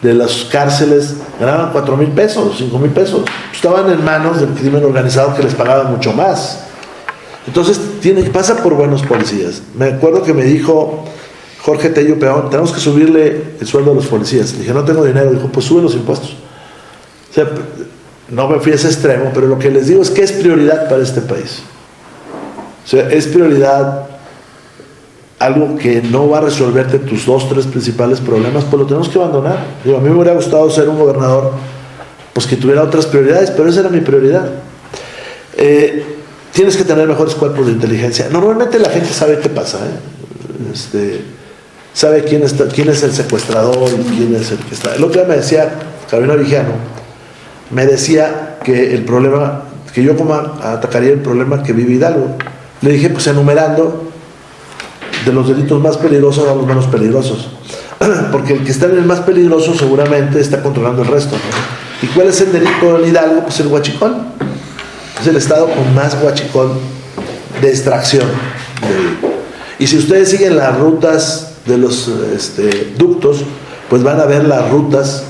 de las cárceles ganaban 4,000 pesos, 5,000 pesos. Estaban en manos del crimen organizado, que les pagaban mucho más. Entonces pasa por buenos policías. Me acuerdo que me dijo Jorge Tello Peón: tenemos que subirle el sueldo a los policías. Le dije: no tengo dinero. Dijo: pues sube los impuestos. O sea, no me fui a ese extremo, pero lo que les digo es que es prioridad para este país. O sea, es prioridad algo que no va a resolverte tus 2, 3 principales problemas, pues lo tenemos que abandonar. Digo, a mí me hubiera gustado ser un gobernador pues que tuviera otras prioridades, pero esa era mi prioridad. Tienes que tener mejores cuerpos de inteligencia. Normalmente la gente sabe qué pasa, sabe quién es el secuestrador y quién es el que está. El otro día me decía Carolina Vigiano, me decía que el problema, que yo como atacaría el problema que vive Hidalgo. Le dije, pues enumerando de los delitos más peligrosos a los menos peligrosos, porque el que está en el más peligroso seguramente está controlando el resto, ¿no? ¿Y cuál es el delito en Hidalgo? Pues el huachicol. Es el estado con más huachicol de extracción. Y si ustedes siguen las rutas de los ductos, pues van a ver las rutas,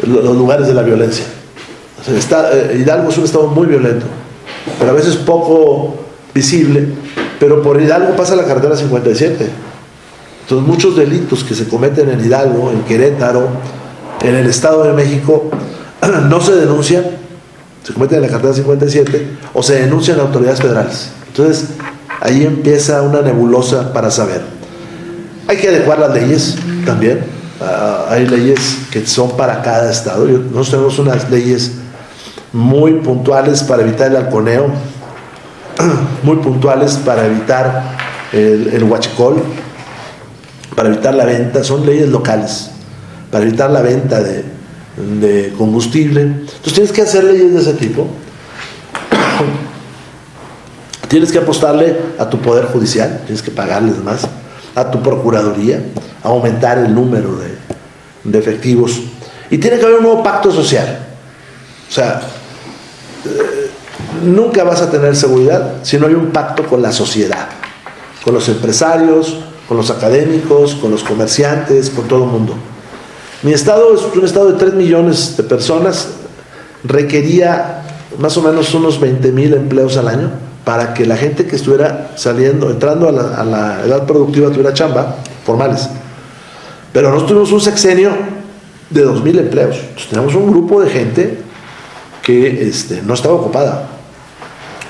los lugares de la violencia. O sea, Hidalgo es un estado muy violento, pero a veces poco visible, pero por Hidalgo pasa la carretera 57. Entonces muchos delitos que se cometen en Hidalgo, en Querétaro, en el Estado de México, no se denuncian, se cometen en la carretera 57 o se denuncian a autoridades federales. Entonces ahí empieza una nebulosa para saber. Hay que adecuar las leyes también. Hay leyes que son para cada estado. Nosotros tenemos unas leyes muy puntuales para evitar el halconeo, muy puntuales para evitar el huachicol, para evitar la venta. Son leyes locales para evitar la venta de combustible. Entonces tienes que hacer leyes de ese tipo. Tienes que apostarle a tu poder judicial, tienes que pagarles más, a tu procuraduría, aumentar el número de efectivos, y tiene que haber un nuevo pacto social. O sea, nunca vas a tener seguridad si no hay un pacto con la sociedad, con los empresarios, con los académicos, con los comerciantes, con todo el mundo. Mi estado es un estado de 3 millones de personas, requería más o menos unos 20,000 empleos al año para que la gente que estuviera entrando a la edad productiva tuviera chamba, formales. Pero nosotros tuvimos un sexenio de 2,000 empleos. Entonces, tenemos un grupo de gente que no estaba ocupada.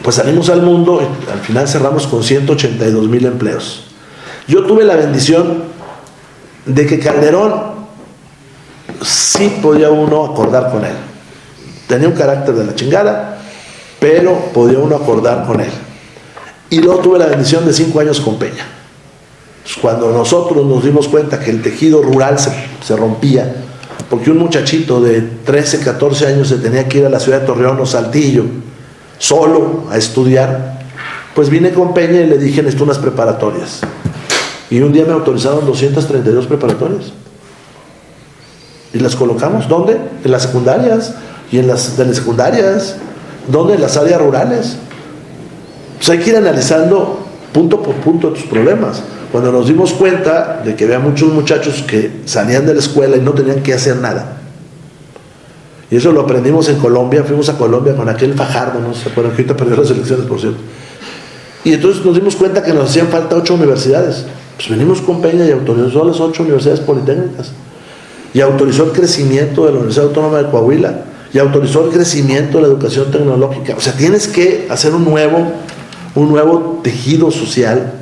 Pues salimos al mundo y al final cerramos con 182,000 empleos. Yo tuve la bendición de que Calderón sí podía uno acordar con él. Tenía un carácter de la chingada, pero podía uno acordar con él. Y luego tuve la bendición de 5 años con Peña. Pues cuando nosotros nos dimos cuenta que el tejido rural se rompía, porque un muchachito de 13, 14 años se tenía que ir a la ciudad de Torreón o Saltillo, solo a estudiar, pues vine con Peña y le dije: necesito unas preparatorias. Y un día me autorizaron 232 preparatorias. Y las colocamos, ¿dónde? En las secundarias. Y en las secundarias, ¿dónde? En las áreas rurales. Pues hay que ir analizando punto por punto tus problemas. Cuando nos dimos cuenta de que había muchos muchachos que salían de la escuela y no tenían que hacer nada. Y eso lo aprendimos en Colombia. Fuimos a Colombia con aquel Fajardo, no se acuerdan, que ahorita perdió las elecciones, por cierto. Y entonces nos dimos cuenta que nos hacían falta 8 universidades. Pues venimos con Peña y autorizó las 8 universidades politécnicas. Y autorizó el crecimiento de la Universidad Autónoma de Coahuila. Y autorizó el crecimiento de la educación tecnológica. O sea, tienes que hacer un nuevo tejido social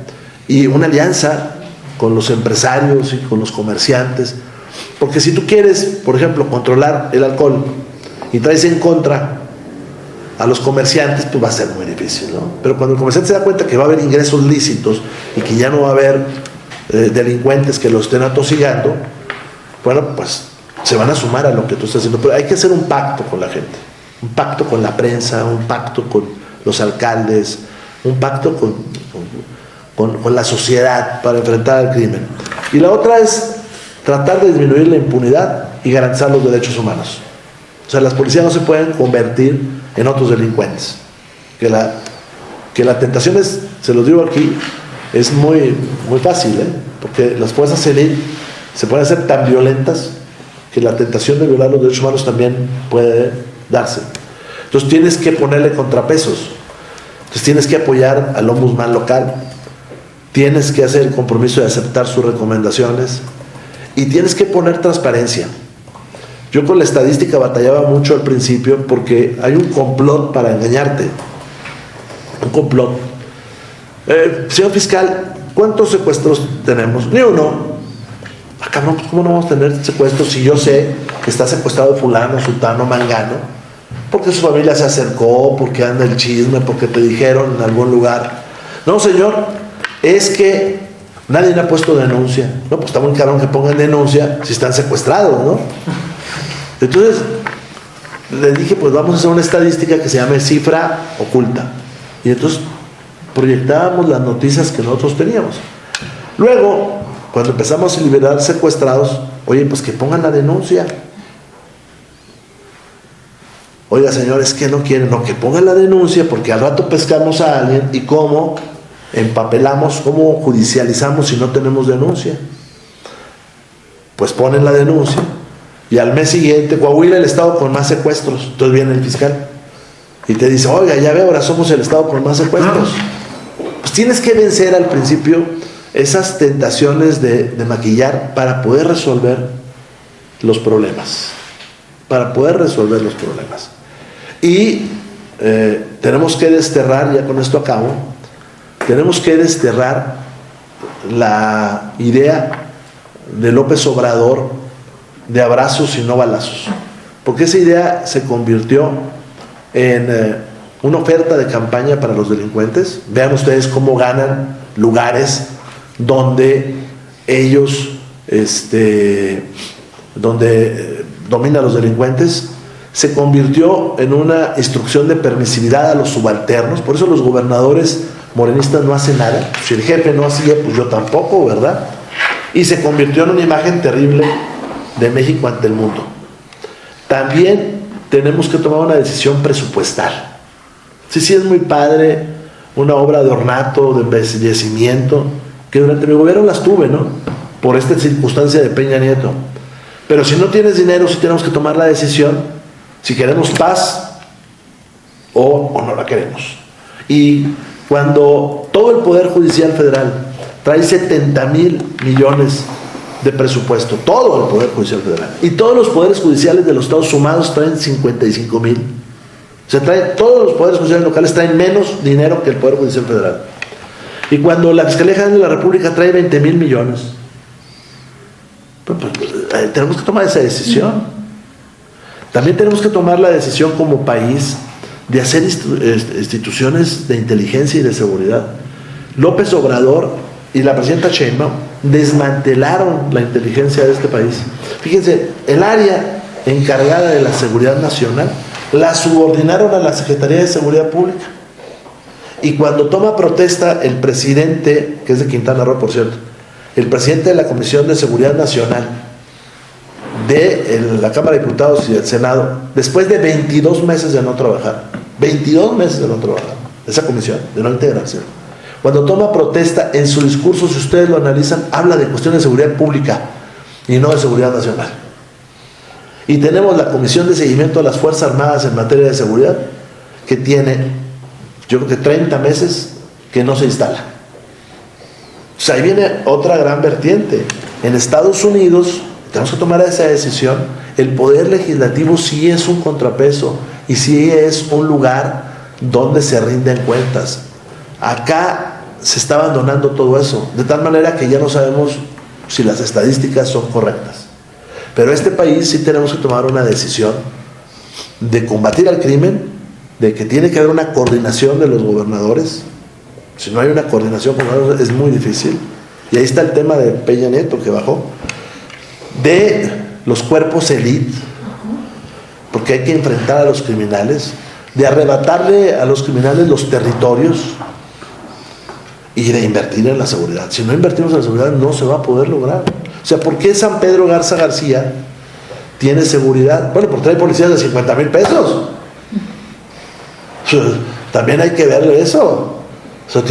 y una alianza con los empresarios y con los comerciantes. Porque si tú quieres, por ejemplo, controlar el alcohol y traes en contra a los comerciantes, pues va a ser muy difícil, ¿no? Pero cuando el comerciante se da cuenta que va a haber ingresos lícitos y que ya no va a haber delincuentes que lo estén atosigando, bueno, pues se van a sumar a lo que tú estás haciendo. Pero hay que hacer un pacto con la gente, un pacto con la prensa, un pacto con los alcaldes, un pacto con la sociedad para enfrentar al crimen. Y la otra es tratar de disminuir la impunidad y garantizar los derechos humanos. O sea, las policías no se pueden convertir en otros delincuentes. Que la tentación es, se los digo aquí, es muy fácil, porque las fuerzas élite se pueden hacer tan violentas que la tentación de violar los derechos humanos también puede darse. Entonces tienes que ponerle contrapesos. Entonces tienes que apoyar al ombudsman local, tienes que hacer el compromiso de aceptar sus recomendaciones y tienes que poner transparencia. Yo con la estadística batallaba mucho al principio porque hay un complot para engañarte. Un complot. Señor fiscal, ¿cuántos secuestros tenemos? Ni uno. Ah, cabrón, pues ¿cómo no vamos a tener secuestros si yo sé que está secuestrado fulano, sultano, mangano? Porque su familia se acercó, porque anda el chisme, porque te dijeron en algún lugar. No, señor, es que nadie le ha puesto denuncia. No, pues está muy cabrón que pongan denuncia si están secuestrados, ¿no? Entonces, le dije, pues vamos a hacer una estadística que se llame cifra oculta. Y entonces proyectábamos las noticias que nosotros teníamos. Luego, cuando empezamos a liberar secuestrados, oye, pues que pongan la denuncia. Oiga, señores, que no quieren, no, que pongan la denuncia, porque al rato pescamos a alguien y cómo empapelamos, cómo judicializamos si no tenemos denuncia. Pues ponen la denuncia. Y al mes siguiente, Coahuila, el estado con más secuestros. Entonces viene el fiscal y te dice, oiga, ya ve, ahora somos el estado con más secuestros. Pues tienes que vencer al principio esas tentaciones de maquillar para poder resolver los problemas. Para poder resolver los problemas. Y tenemos que desterrar, ya con esto acabo, tenemos que desterrar la idea de López Obrador de abrazos y no balazos, porque esa idea se convirtió en una oferta de campaña para los delincuentes. Vean ustedes cómo ganan lugares donde ellos donde dominan los delincuentes. Se convirtió en una instrucción de permisividad a los subalternos. Por eso los gobernadores morenistas no hacen nada. Si el jefe no hacía, pues yo tampoco, ¿verdad? Y se convirtió en una imagen terrible de México ante el mundo. También tenemos que tomar una decisión presupuestal. Sí, es muy padre una obra de ornato, de embellecimiento, que durante mi gobierno las tuve, ¿no? Por esta circunstancia de Peña Nieto. Pero si no tienes dinero, sí tenemos que tomar la decisión si queremos paz o no la queremos. Y cuando todo el Poder Judicial Federal trae 70,000 millones de presupuesto, todo el Poder Judicial Federal, y todos los poderes judiciales de los estados sumados traen 55,000. O sea, todos los poderes judiciales locales traen menos dinero que el Poder Judicial Federal. Y cuando la Fiscalía General de la República trae 20,000 millones, pues, tenemos que tomar esa decisión. También tenemos que tomar la decisión como país de hacer instituciones de inteligencia y de seguridad. López Obrador y la presidenta Sheinbaum desmantelaron la inteligencia de este país. Fíjense, el área encargada de la seguridad nacional la subordinaron a la Secretaría de Seguridad Pública. Y cuando toma protesta el presidente, que es de Quintana Roo, por cierto, el presidente de la Comisión de Seguridad Nacional de la Cámara de Diputados y del Senado, después de 22 meses de no trabajar, 22 meses de no trabajar, esa comisión, de no integrarse, cuando toma protesta en su discurso, si ustedes lo analizan, habla de cuestiones de seguridad pública y no de seguridad nacional. Y tenemos la Comisión de Seguimiento de las Fuerzas Armadas en materia de seguridad, que tiene, yo creo que 30 meses que no se instala. O sea, ahí viene otra gran vertiente. En Estados Unidos, tenemos que tomar esa decisión, el poder legislativo sí es un contrapeso y sí es un lugar donde se rinden cuentas. Acá se está abandonando todo eso, de tal manera que ya no sabemos si las estadísticas son correctas. Pero este país sí tenemos que tomar una decisión de combatir al crimen, de que tiene que haber una coordinación de los gobernadores. Si no hay una coordinación es muy difícil. Y ahí está el tema de Peña Nieto que bajó, de los cuerpos élite, porque hay que enfrentar a los criminales, de arrebatarle a los criminales los territorios y de invertir en la seguridad. Si no invertimos en la seguridad no se va a poder lograr. O sea, ¿por qué San Pedro Garza García tiene seguridad? Bueno, porque trae policías de 50,000 pesos. O sea, también hay que verle eso. O sea,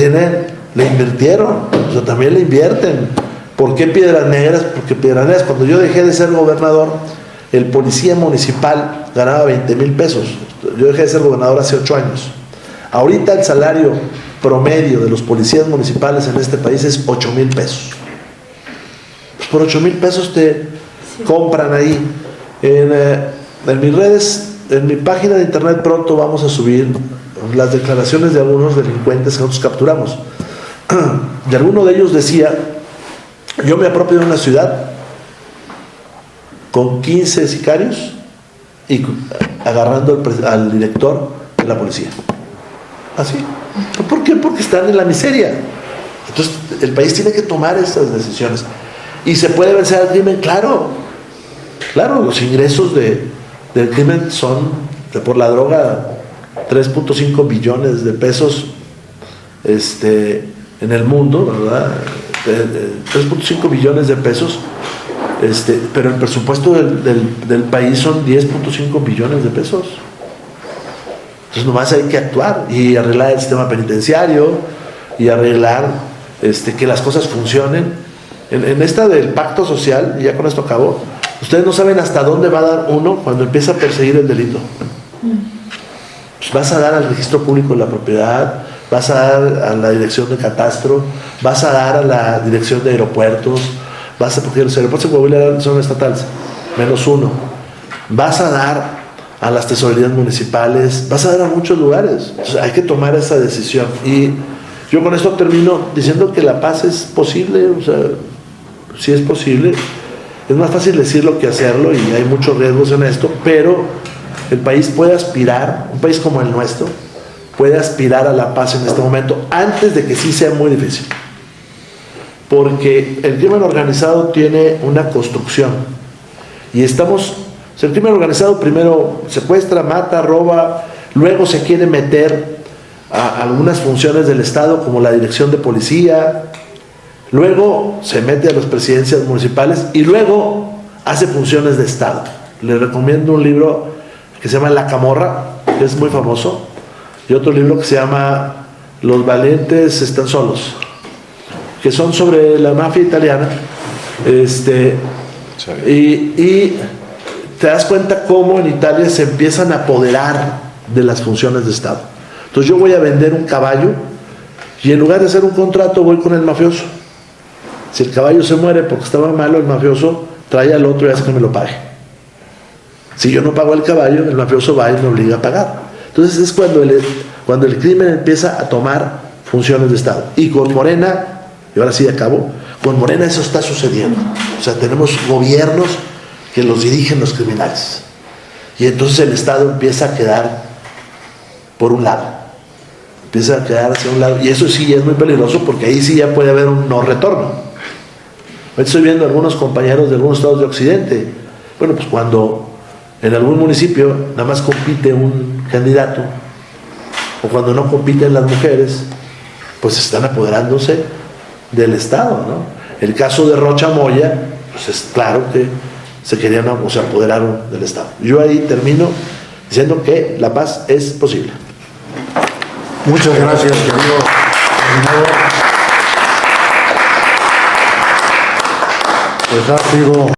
le invirtieron, o sea, también le invierten. ¿Por qué Piedras Negras? Porque Piedras Negras, cuando yo dejé de ser gobernador, el policía municipal ganaba 20,000 pesos. Yo dejé de ser gobernador hace 8 años. Ahorita el salario promedio de los policías municipales en este país es 8,000 pesos. Pues por 8,000 pesos te compran ahí. En mis redes, en mi página de internet pronto vamos a subir las declaraciones de algunos delincuentes que nosotros capturamos. Y alguno de ellos decía: yo me apropio de una ciudad con 15 sicarios y agarrando al director de la policía. ¿Así? ¿Por qué? Porque están en la miseria. Entonces el país tiene que tomar estas decisiones. ¿Y se puede vencer al crimen? Claro, los ingresos del crimen son, por la droga, 3.5 billones de pesos en el mundo, ¿verdad? 3.5 billones de pesos, pero el presupuesto del país son 10.5 billones de pesos. Entonces nomás hay que actuar y arreglar el sistema penitenciario y arreglar que las cosas funcionen. En esta del pacto social, y ya con esto acabo, ustedes no saben hasta dónde va a dar uno cuando empieza a perseguir el delito. Pues vas a dar al registro público de la propiedad, vas a dar a la dirección de catastro, vas a dar a la dirección de aeropuertos, porque los aeropuertos en Coahuila son estatales, -1. Vas a dar a las tesorerías municipales, vas a dar a muchos lugares. Entonces hay que tomar esa decisión. Y yo con esto termino diciendo que la paz es posible, o sea, sí es posible. Es más fácil decirlo que hacerlo y hay muchos riesgos en esto, pero el país puede aspirar, un país como el nuestro, puede aspirar a la paz en este momento, antes de que sí sea muy difícil. Porque el crimen organizado tiene una construcción. Y el crimen organizado primero secuestra, mata, roba, luego se quiere meter a algunas funciones del Estado, como la dirección de policía, luego se mete a las presidencias municipales y luego hace funciones de Estado. Les recomiendo un libro que se llama La Camorra, que es muy famoso, y otro libro que se llama Los valientes están solos, que son sobre la mafia italiana. Y te das cuenta cómo en Italia se empiezan a apoderar de las funciones de Estado. Entonces yo voy a vender un caballo y en lugar de hacer un contrato voy con el mafioso. Si el caballo se muere porque estaba malo, el mafioso trae al otro y hace que me lo pague. Si yo no pago el caballo, el mafioso va y me obliga a pagar. Entonces es cuando el crimen empieza a tomar funciones de Estado. Y con Morena, y ahora sí acabo, con Morena eso está sucediendo. O sea, tenemos gobiernos que los dirigen los criminales. Y entonces el Estado empieza a quedar por un lado. Empieza a quedar hacia un lado. Y eso sí es muy peligroso porque ahí sí ya puede haber un no retorno. Estoy viendo a algunos compañeros de algunos estados de Occidente. Bueno, pues cuando en algún municipio nada más compite un candidato, o cuando no compiten las mujeres, pues están apoderándose del Estado, ¿no? El caso de Rocha Moya, pues es claro que se querían, o se apoderaron del Estado. Yo ahí termino diciendo que la paz es posible. Muchas gracias, querido. Pues ha sido